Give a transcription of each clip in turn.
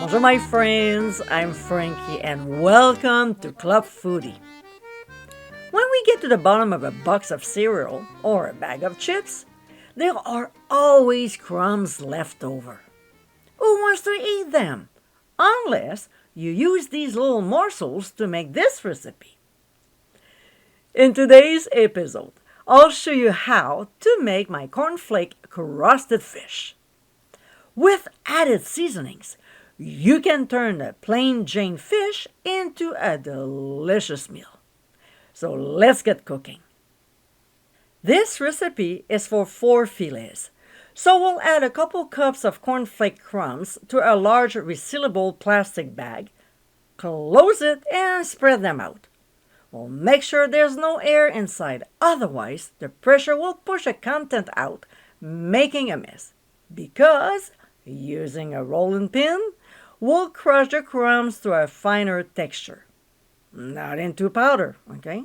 Bonjour, my friends. I'm Frankie, and welcome to Club Foodie. When we get to the bottom of a box of cereal or a bag of chips, there are always crumbs left over. Who wants to eat them? Unless you use these little morsels to make this recipe. In today's episode, I'll show you how to make my cornflake crusted fish. With added seasonings, you can turn a plain Jane fish into a delicious meal. So let's get cooking. This recipe is for 4 fillets, so we'll add a couple cups of cornflake crumbs to a large resealable plastic bag, close it, and spread them out. We'll make sure there's no air inside, otherwise the pressure will push the content out, making a mess. Because using a rolling pin, we'll crush the crumbs to a finer texture. Not into powder, okay?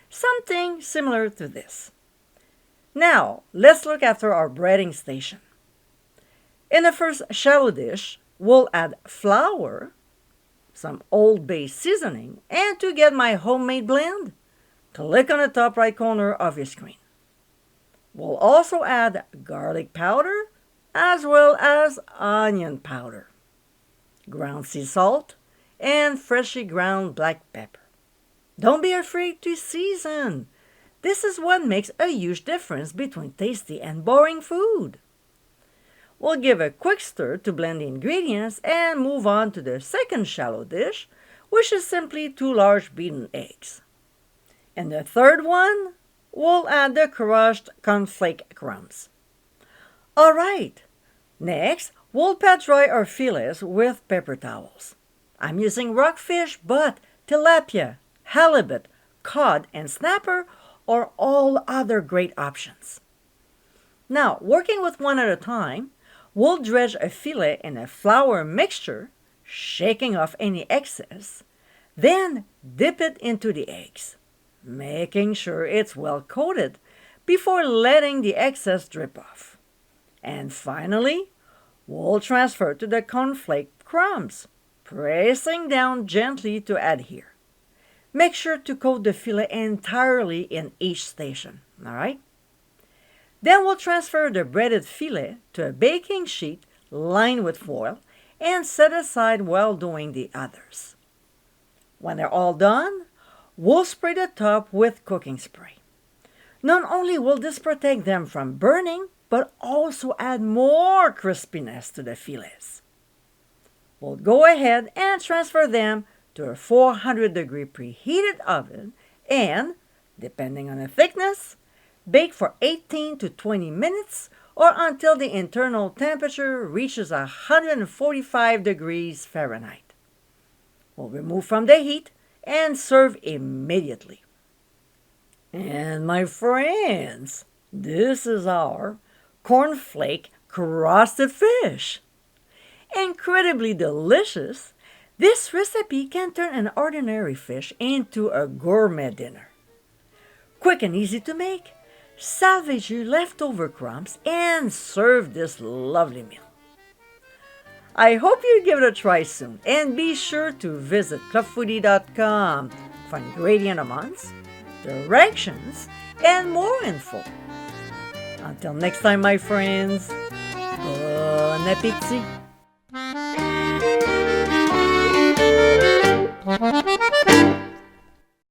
Something similar to this. Now, let's look after our breading station. In the first shallow dish, we'll add flour, some Old Bay seasoning, and to get my homemade blend, click on the top right corner of your screen. We'll also add garlic powder, as well as onion powder, ground sea salt, and freshly ground black pepper. Don't be afraid to season. This is what makes a huge difference between tasty and boring food. We'll give a quick stir to blend the ingredients and move on to the second shallow dish, which is simply 2 large beaten eggs. In the third one, we'll add the crushed cornflake crumbs. All right, next, we'll pat dry our fillets with paper towels. I'm using rockfish, but tilapia, halibut, cod, and snapper are all other great options. Now, working with one at a time, we'll dredge a fillet in a flour mixture, shaking off any excess, then dip it into the eggs, making sure it's well coated before letting the excess drip off. And finally, we'll transfer to the cornflake crumbs, pressing down gently to adhere. Make sure to coat the fillet entirely in each station, all right? Then we'll transfer the breaded fillet to a baking sheet lined with foil and set aside while doing the others. When they're all done, we'll spray the top with cooking spray. Not only will this protect them from burning, but also add more crispiness to the fillets. We'll go ahead and transfer them to a 400-degree preheated oven and, depending on the thickness, bake for 18 to 20 minutes or until the internal temperature reaches 145 degrees Fahrenheit. We'll remove from the heat and serve immediately. And my friends, this is our cornflake crusted fish. Incredibly delicious, this recipe can turn an ordinary fish into a gourmet dinner. Quick and easy to make, salvage your leftover crumbs and serve this lovely meal. I hope you give it a try soon, and be sure to visit clubfoodie.com for ingredient amounts, directions, and more info. Until next time, my friends, bon appétit!